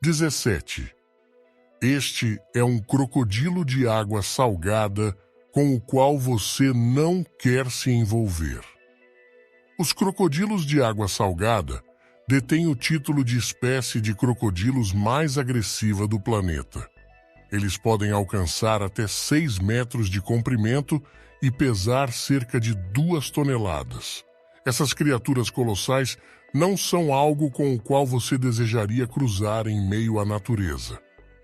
17. Este é um crocodilo de água salgada com o qual você não quer se envolver. Os crocodilos de água salgada detêm o título de espécie de crocodilos mais agressiva do planeta. Eles podem alcançar até 6 metros de comprimento e pesar cerca de 2 toneladas. Essas criaturas colossais não são algo com o qual você desejaria cruzar em meio à natureza.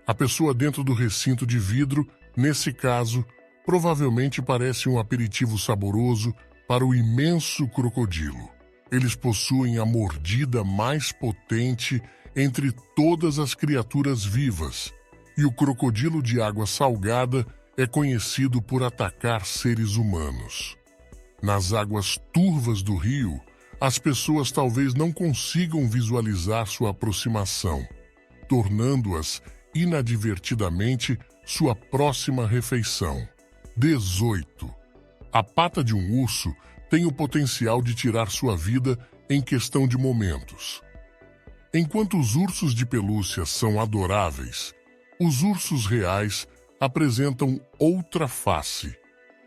A pessoa dentro do recinto de vidro, nesse caso, provavelmente parece um aperitivo saboroso para o imenso crocodilo. Eles possuem a mordida mais potente entre todas as criaturas vivas, e o crocodilo de água salgada é conhecido por atacar seres humanos. Nas águas turvas do rio, as pessoas talvez não consigam visualizar sua aproximação, tornando-as inadvertidamente sua próxima refeição. 18. A pata de um urso tem o potencial de tirar sua vida em questão de momentos. Enquanto os ursos de pelúcia são adoráveis, os ursos reais apresentam outra face.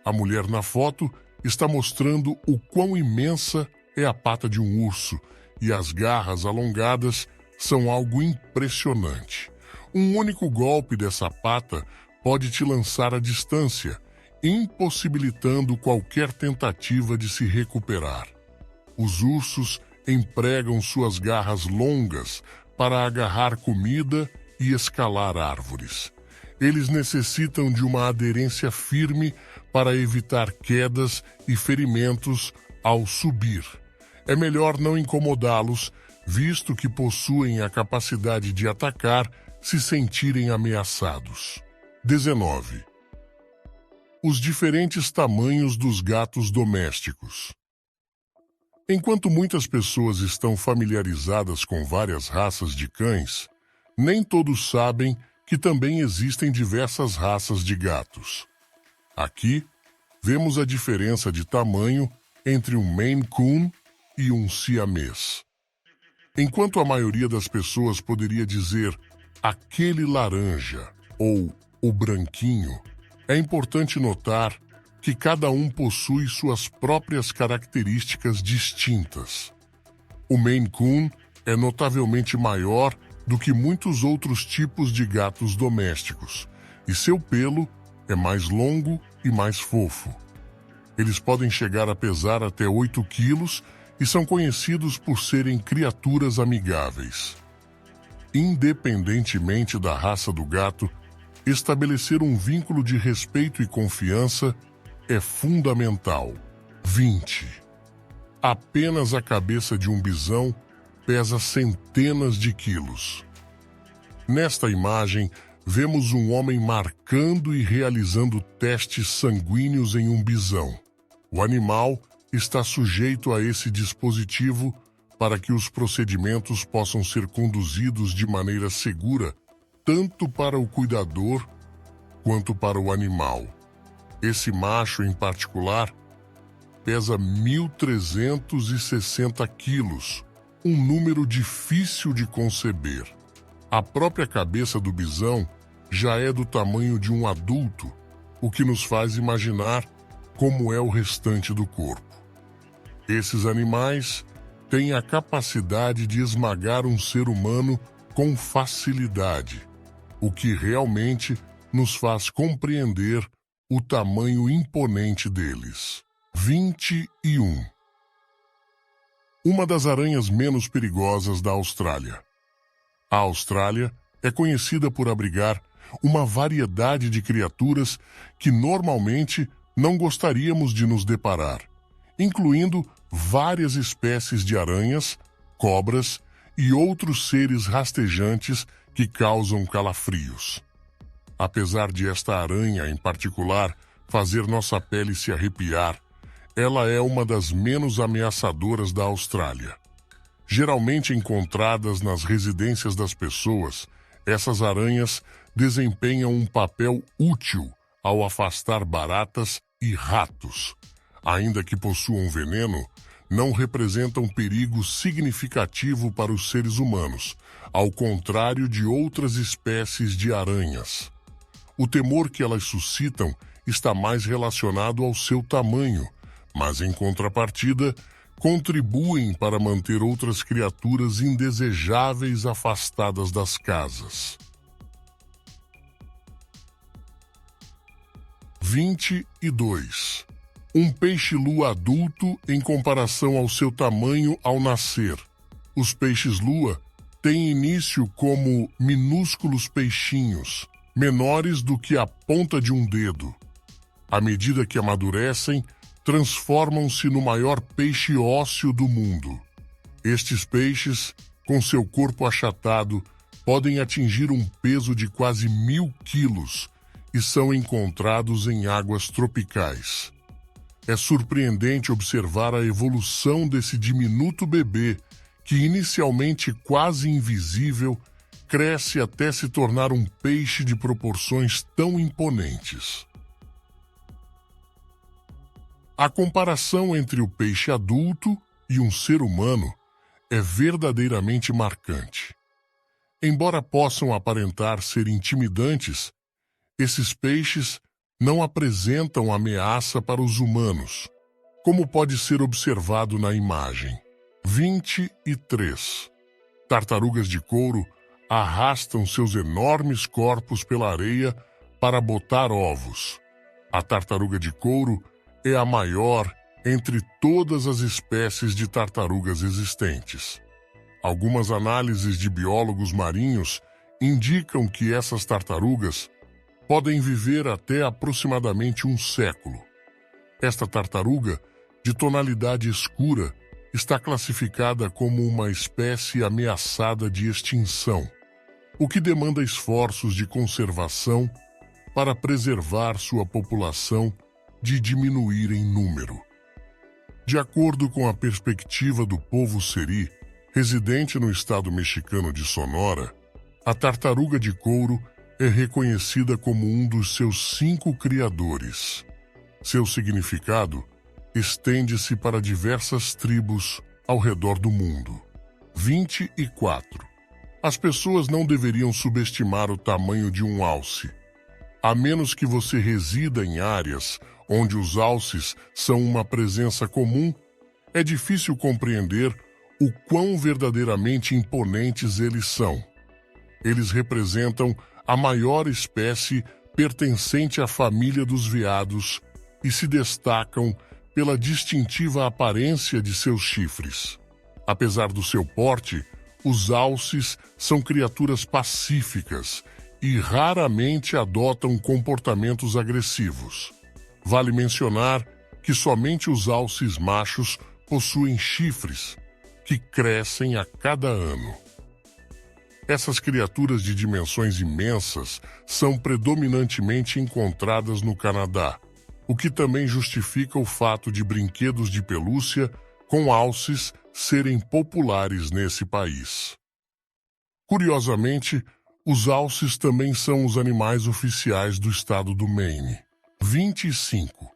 A mulher na foto está mostrando o quão imensa é a pata de um urso e as garras alongadas são algo impressionante. Um único golpe dessa pata pode te lançar à distância, impossibilitando qualquer tentativa de se recuperar. Os ursos empregam suas garras longas para agarrar comida e escalar árvores. Eles necessitam de uma aderência firme para evitar quedas e ferimentos ao subir. É melhor não incomodá-los, visto que possuem a capacidade de atacar se sentirem ameaçados. 19. Os diferentes tamanhos dos gatos domésticos. Enquanto muitas pessoas estão familiarizadas com várias raças de cães, nem todos sabem que também existem diversas raças de gatos. Aqui, vemos a diferença de tamanho entre um Maine Coon e um siamês. Enquanto a maioria das pessoas poderia dizer aquele laranja ou o branquinho, é importante notar que cada um possui suas próprias características distintas. O Maine Coon é notavelmente maior do que muitos outros tipos de gatos domésticos, e seu pelo é mais longo e mais fofo. Eles podem chegar a pesar até 8 quilos e são conhecidos por serem criaturas amigáveis. Independentemente da raça do gato, estabelecer um vínculo de respeito e confiança é fundamental. 20. Apenas a cabeça de um bisão pesa centenas de quilos. Nesta imagem, vemos um homem marcando e realizando testes sanguíneos em um bisão. O animal está sujeito a esse dispositivo para que os procedimentos possam ser conduzidos de maneira segura, tanto para o cuidador quanto para o animal. Esse macho, em particular, pesa 1.360 quilos, um número difícil de conceber. A própria cabeça do bisão já é do tamanho de um adulto, o que nos faz imaginar como é o restante do corpo. Esses animais têm a capacidade de esmagar um ser humano com facilidade, o que realmente nos faz compreender o tamanho imponente deles. 21. Uma das aranhas menos perigosas da Austrália. A Austrália é conhecida por abrigar uma variedade de criaturas que normalmente não gostaríamos de nos deparar, incluindo várias espécies de aranhas, cobras e outros seres rastejantes que causam calafrios. Apesar de esta aranha em particular fazer nossa pele se arrepiar, ela é uma das menos ameaçadoras da Austrália. Geralmente encontradas nas residências das pessoas, essas aranhas desempenham um papel útil ao afastar baratas e ratos. Ainda que possuam veneno, não representam perigo significativo para os seres humanos, ao contrário de outras espécies de aranhas. O temor que elas suscitam está mais relacionado ao seu tamanho, mas, em contrapartida, contribuem para manter outras criaturas indesejáveis afastadas das casas. 22. Um peixe-lua adulto em comparação ao seu tamanho ao nascer. Os peixes-lua têm início como minúsculos peixinhos, menores do que a ponta de um dedo. À medida que amadurecem, transformam-se no maior peixe ósseo do mundo. Estes peixes, com seu corpo achatado, podem atingir um peso de quase 1.000 quilos e são encontrados em águas tropicais. É surpreendente observar a evolução desse diminuto bebê, que inicialmente quase invisível, cresce até se tornar um peixe de proporções tão imponentes. A comparação entre o peixe adulto e um ser humano é verdadeiramente marcante. Embora possam aparentar ser intimidantes, esses peixes não apresentam ameaça para os humanos, como pode ser observado na imagem. 23. Tartarugas de couro arrastam seus enormes corpos pela areia para botar ovos. A tartaruga de couro é a maior entre todas as espécies de tartarugas existentes. Algumas análises de biólogos marinhos indicam que essas tartarugas podem viver até aproximadamente 1 século. Esta tartaruga, de tonalidade escura, está classificada como uma espécie ameaçada de extinção, o que demanda esforços de conservação para preservar sua população de diminuir em número. De acordo com a perspectiva do povo Seri, residente no estado mexicano de Sonora, a tartaruga de couro é reconhecida como um dos seus 5 criadores. Seu significado estende-se para diversas tribos ao redor do mundo. 24. As pessoas não deveriam subestimar o tamanho de um alce. A menos que você resida em áreas onde os alces são uma presença comum, é difícil compreender o quão verdadeiramente imponentes eles são. Eles representam a maior espécie pertencente à família dos veados e se destacam pela distintiva aparência de seus chifres. Apesar do seu porte, os alces são criaturas pacíficas e raramente adotam comportamentos agressivos. Vale mencionar que somente os alces machos possuem chifres, que crescem a cada ano. Essas criaturas de dimensões imensas são predominantemente encontradas no Canadá, o que também justifica o fato de brinquedos de pelúcia com alces serem populares nesse país. Curiosamente, os alces também são os animais oficiais do estado do Maine. 25.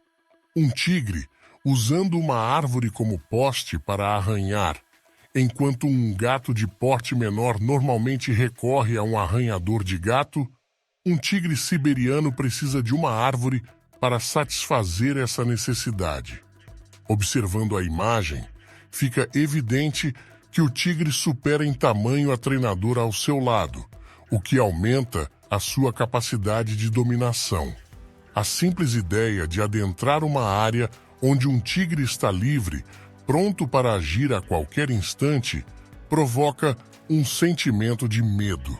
Um tigre, usando uma árvore como poste para arranhar, enquanto um gato de porte menor normalmente recorre a um arranhador de gato, um tigre siberiano precisa de uma árvore para satisfazer essa necessidade. Observando a imagem, fica evidente que o tigre supera em tamanho a treinadora ao seu lado, o que aumenta a sua capacidade de dominação. A simples ideia de adentrar uma área onde um tigre está livre, pronto para agir a qualquer instante, provoca um sentimento de medo.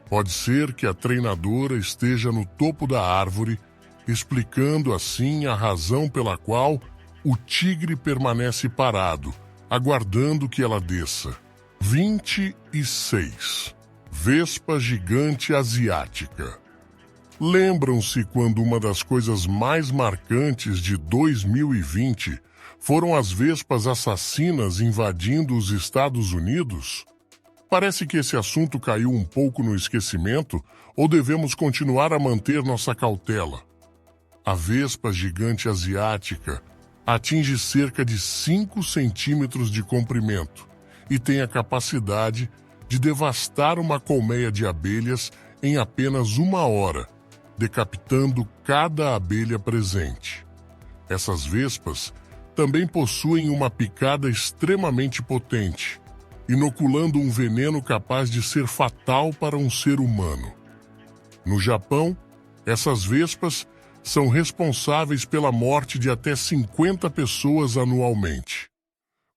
Pode ser que a treinadora esteja no topo da árvore, explicando assim a razão pela qual o tigre permanece parado, aguardando que ela desça. 26. Vespa gigante asiática. Lembram-se quando uma das coisas mais marcantes de 2020 foram as vespas assassinas invadindo os Estados Unidos? Parece que esse assunto caiu um pouco no esquecimento ou devemos continuar a manter nossa cautela. A vespa gigante asiática atinge cerca de 5 centímetros de comprimento e tem a capacidade de devastar uma colmeia de abelhas em apenas 1 hora, decapitando cada abelha presente. Essas vespas também possuem uma picada extremamente potente, inoculando um veneno capaz de ser fatal para um ser humano. No Japão, essas vespas são responsáveis pela morte de até 50 pessoas anualmente.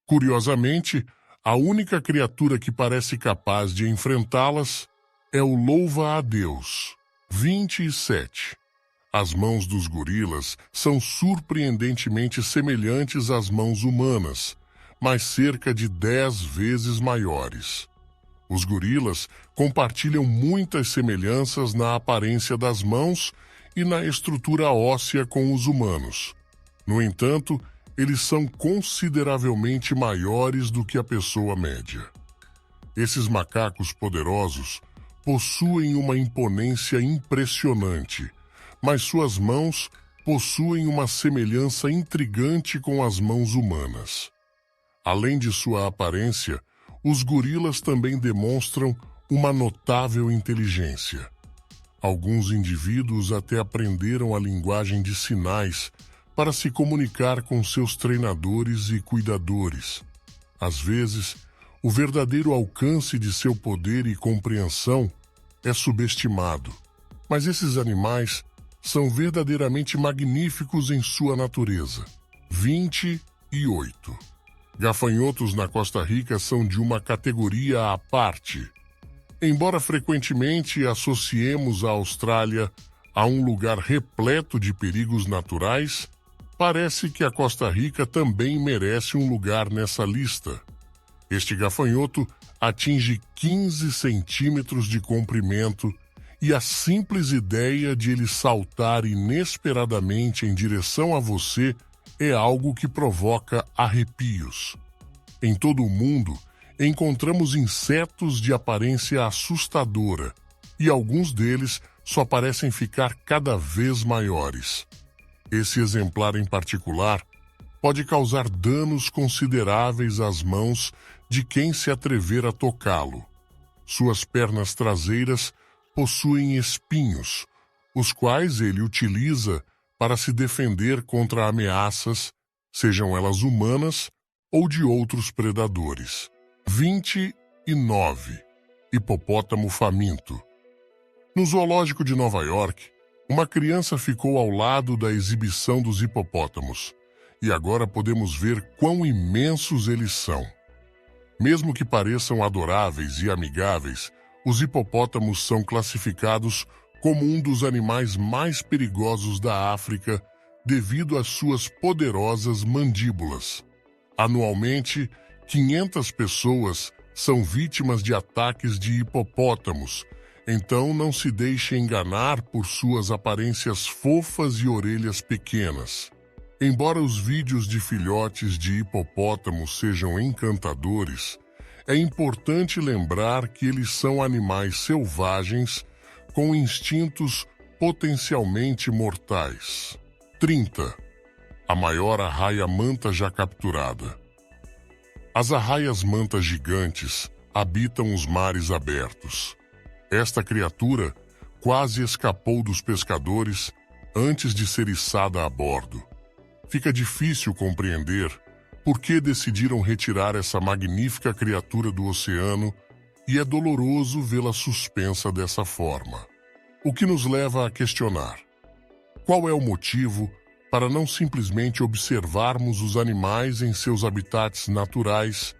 Curiosamente, a única criatura que parece capaz de enfrentá-las é o louva-a-Deus. 27. As mãos dos gorilas são surpreendentemente semelhantes às mãos humanas, mas cerca de 10 vezes maiores. Os gorilas compartilham muitas semelhanças na aparência das mãos e na estrutura óssea com os humanos. No entanto, eles são consideravelmente maiores do que a pessoa média. Esses macacos poderosos possuem uma imponência impressionante, mas suas mãos possuem uma semelhança intrigante com as mãos humanas. Além de sua aparência, os gorilas também demonstram uma notável inteligência. Alguns indivíduos até aprenderam a linguagem de sinais para se comunicar com seus treinadores e cuidadores. Às vezes, o verdadeiro alcance de seu poder e compreensão é subestimado, mas esses animais são verdadeiramente magníficos em sua natureza. 28. Gafanhotos na Costa Rica são de uma categoria à parte. Embora frequentemente associemos a Austrália a um lugar repleto de perigos naturais, parece que a Costa Rica também merece um lugar nessa lista. Este gafanhoto atinge 15 centímetros de comprimento e a simples ideia de ele saltar inesperadamente em direção a você é algo que provoca arrepios. Em todo o mundo, encontramos insetos de aparência assustadora e alguns deles só parecem ficar cada vez maiores. Esse exemplar em particular pode causar danos consideráveis às mãos de quem se atrever a tocá-lo. Suas pernas traseiras possuem espinhos, os quais ele utiliza para se defender contra ameaças, sejam elas humanas ou de outros predadores. 29. Hipopótamo faminto. No zoológico de Nova York, uma criança ficou ao lado da exibição dos hipopótamos, e agora podemos ver quão imensos eles são. Mesmo que pareçam adoráveis e amigáveis, os hipopótamos são classificados como um dos animais mais perigosos da África devido às suas poderosas mandíbulas. Anualmente, 500 pessoas são vítimas de ataques de hipopótamos, então não se deixe enganar por suas aparências fofas e orelhas pequenas. Embora os vídeos de filhotes de hipopótamos sejam encantadores, é importante lembrar que eles são animais selvagens com instintos potencialmente mortais. 30. A maior arraia-manta já capturada. As arraias-mantas gigantes habitam os mares abertos. Esta criatura quase escapou dos pescadores antes de ser içada a bordo. Fica difícil compreender por que decidiram retirar essa magnífica criatura do oceano e é doloroso vê-la suspensa dessa forma. O que nos leva a questionar: qual é o motivo para não simplesmente observarmos os animais em seus habitats naturais,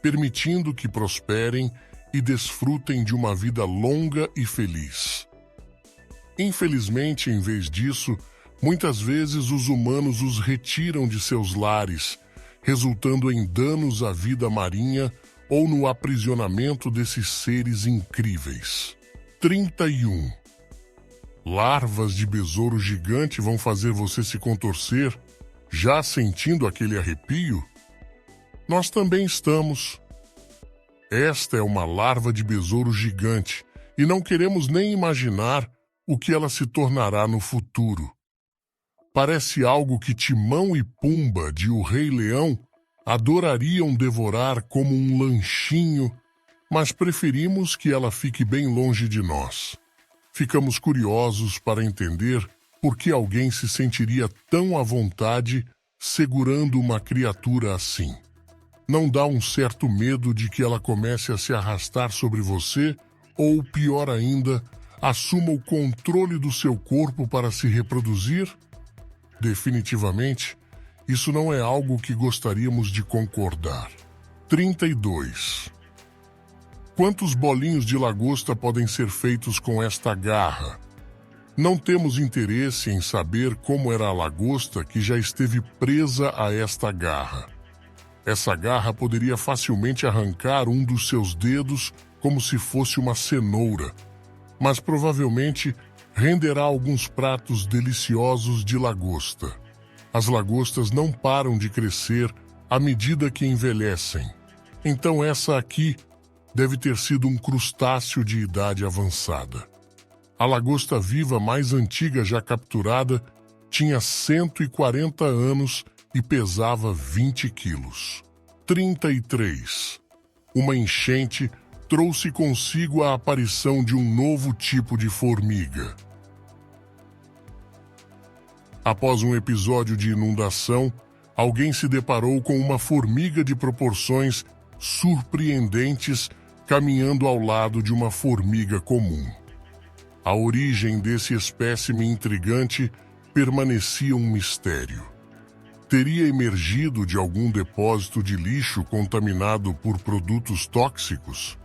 permitindo que prosperem e desfrutem de uma vida longa e feliz? Infelizmente, em vez disso, muitas vezes os humanos os retiram de seus lares, resultando em danos à vida marinha ou no aprisionamento desses seres incríveis. 31. Larvas de besouro gigante vão fazer você se contorcer, já sentindo aquele arrepio? Nós também estamos. Esta é uma larva de besouro gigante e não queremos nem imaginar o que ela se tornará no futuro. Parece algo que Timão e Pumba, de O Rei Leão, adorariam devorar como um lanchinho, mas preferimos que ela fique bem longe de nós. Ficamos curiosos para entender por que alguém se sentiria tão à vontade segurando uma criatura assim. Não dá um certo medo de que ela comece a se arrastar sobre você ou, pior ainda, assuma o controle do seu corpo para se reproduzir? Definitivamente, isso não é algo que gostaríamos de concordar. 32. Quantos bolinhos de lagosta podem ser feitos com esta garra? Não temos interesse em saber como era a lagosta que já esteve presa a esta garra. Essa garra poderia facilmente arrancar um dos seus dedos como se fosse uma cenoura, mas provavelmente renderá alguns pratos deliciosos de lagosta. As lagostas não param de crescer à medida que envelhecem. Então essa aqui deve ter sido um crustáceo de idade avançada. A lagosta viva mais antiga já capturada tinha 140 anos e pesava 20 quilos. 33. Uma enchente trouxe consigo a aparição de um novo tipo de formiga. Após um episódio de inundação, alguém se deparou com uma formiga de proporções surpreendentes caminhando ao lado de uma formiga comum. A origem desse espécime intrigante permanecia um mistério. Teria emergido de algum depósito de lixo contaminado por produtos tóxicos?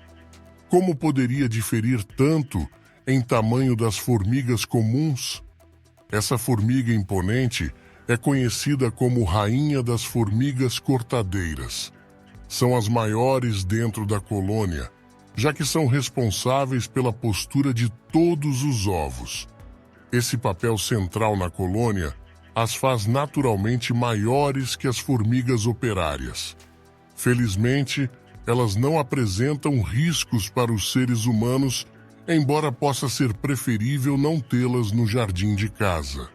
Como poderia diferir tanto em tamanho das formigas comuns? Essa formiga imponente é conhecida como Rainha das Formigas Cortadeiras. São as maiores dentro da colônia, já que são responsáveis pela postura de todos os ovos. Esse papel central na colônia as faz naturalmente maiores que as formigas operárias. Felizmente, elas não apresentam riscos para os seres humanos, embora possa ser preferível não tê-las no jardim de casa.